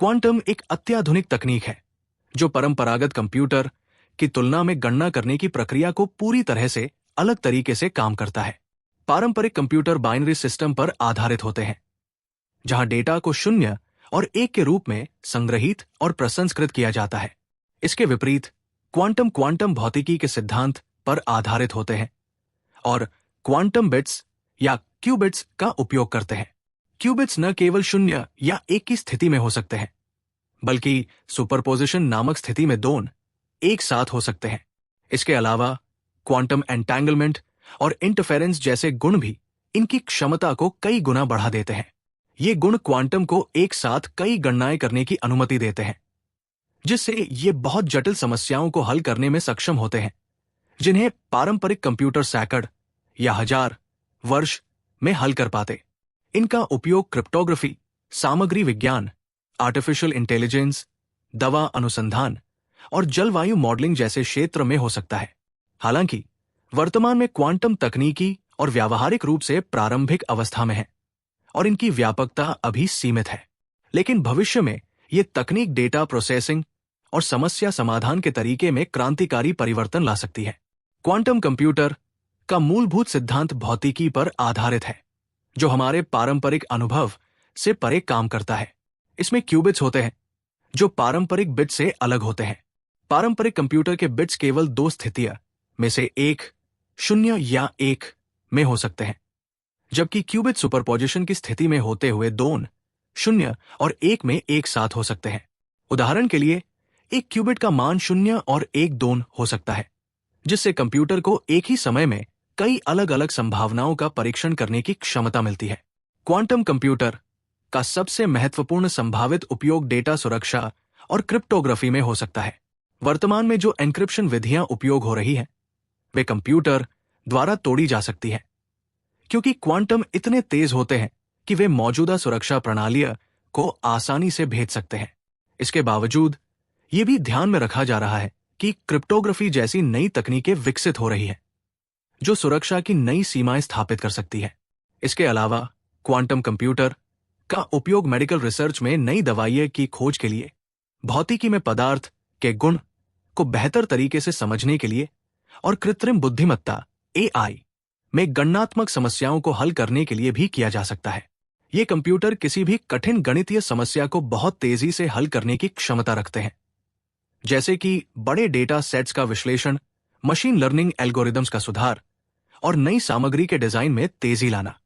Quantum एक अत्याधुनिक तकनीक है जो परंपरागत कंप्यूटर की तुलना में गणना करने की प्रक्रिया को पूरी तरह से अलग तरीके से काम करता है। पारंपरिक कंप्यूटर बाइनरी सिस्टम पर आधारित होते हैं, जहां डेटा को शून्य और एक के रूप में संग्रहित और प्रसंस्कृत किया जाता है। इसके विपरीत क्वांटम भौतिकी के सिद्धांत पर आधारित होते हैं और क्वांटम बिट्स या क्यूबिट्स का उपयोग करते हैं। क्यूबिट्स न केवल शून्य या एक की स्थिति में हो सकते हैं, बल्कि सुपरपोजिशन नामक स्थिति में दोनों एक साथ हो सकते हैं। इसके अलावा क्वांटम एंटेंगलमेंट और इंटरफेरेंस जैसे गुण भी इनकी क्षमता को कई गुना बढ़ा देते हैं। ये गुण क्वांटम को एक साथ कई गणनाएं करने की अनुमति देते हैं, जिससे ये बहुत जटिल समस्याओं को हल करने में सक्षम होते हैं, जिन्हें पारंपरिक कंप्यूटर सैकड़ या हजार वर्ष में हल कर पाते। इनका उपयोग क्रिप्टोग्राफी, सामग्री विज्ञान, आर्टिफिशियल इंटेलिजेंस, दवा अनुसंधान और जलवायु मॉडलिंग जैसे क्षेत्र में हो सकता है। हालांकि वर्तमान में क्वांटम तकनीकी और व्यावहारिक रूप से प्रारंभिक अवस्था में है और इनकी व्यापकता अभी सीमित है, लेकिन भविष्य में ये तकनीक डेटा प्रोसेसिंग और समस्या समाधान के तरीके में क्रांतिकारी परिवर्तन ला सकती है। क्वांटम कंप्यूटर का मूलभूत सिद्धांत भौतिकी पर आधारित है, जो हमारे पारंपरिक अनुभव से परे काम करता है। इसमें क्यूबिट्स होते हैं जो पारंपरिक बिट से अलग होते हैं। पारंपरिक कंप्यूटर के बिट्स केवल दो स्थितियों में से एक, शून्य या एक में हो सकते हैं, जबकि क्यूबिट सुपरपोजिशन की स्थिति में होते हुए दोनों शून्य और एक में एक साथ हो सकते हैं। उदाहरण के लिए, एक क्यूबिट का मान शून्य और एक दोनों हो सकता है, जिससे कंप्यूटर को एक ही समय में कई अलग अलग संभावनाओं का परीक्षण करने की क्षमता मिलती है। क्वांटम कंप्यूटर का सबसे महत्वपूर्ण संभावित उपयोग डेटा सुरक्षा और क्रिप्टोग्राफी में हो सकता है। वर्तमान में जो एन्क्रिप्शन विधियां उपयोग हो रही हैं, वे कंप्यूटर द्वारा तोड़ी जा सकती हैं, क्योंकि क्वांटम इतने तेज होते हैं कि वे मौजूदा सुरक्षा प्रणालियों को आसानी से भेद सकते हैं। इसके बावजूद ये भी ध्यान में रखा जा रहा है कि क्रिप्टोग्राफी जैसी नई तकनीकें विकसित हो रही है, जो सुरक्षा की नई सीमाएं स्थापित कर सकती है। इसके अलावा क्वांटम कंप्यूटर का उपयोग मेडिकल रिसर्च में नई दवाइयों की खोज के लिए, भौतिकी में पदार्थ के गुण को बेहतर तरीके से समझने के लिए और कृत्रिम बुद्धिमत्ता AI में गणनात्मक समस्याओं को हल करने के लिए भी किया जा सकता है। ये कंप्यूटर किसी भी कठिन गणितीय समस्या को बहुत तेजी से हल करने की क्षमता रखते हैं, जैसे कि बड़े डेटा सेट्स का विश्लेषण, मशीन लर्निंग एल्गोरिदम्स का सुधार और नई सामग्री के डिजाइन में तेजी लाना।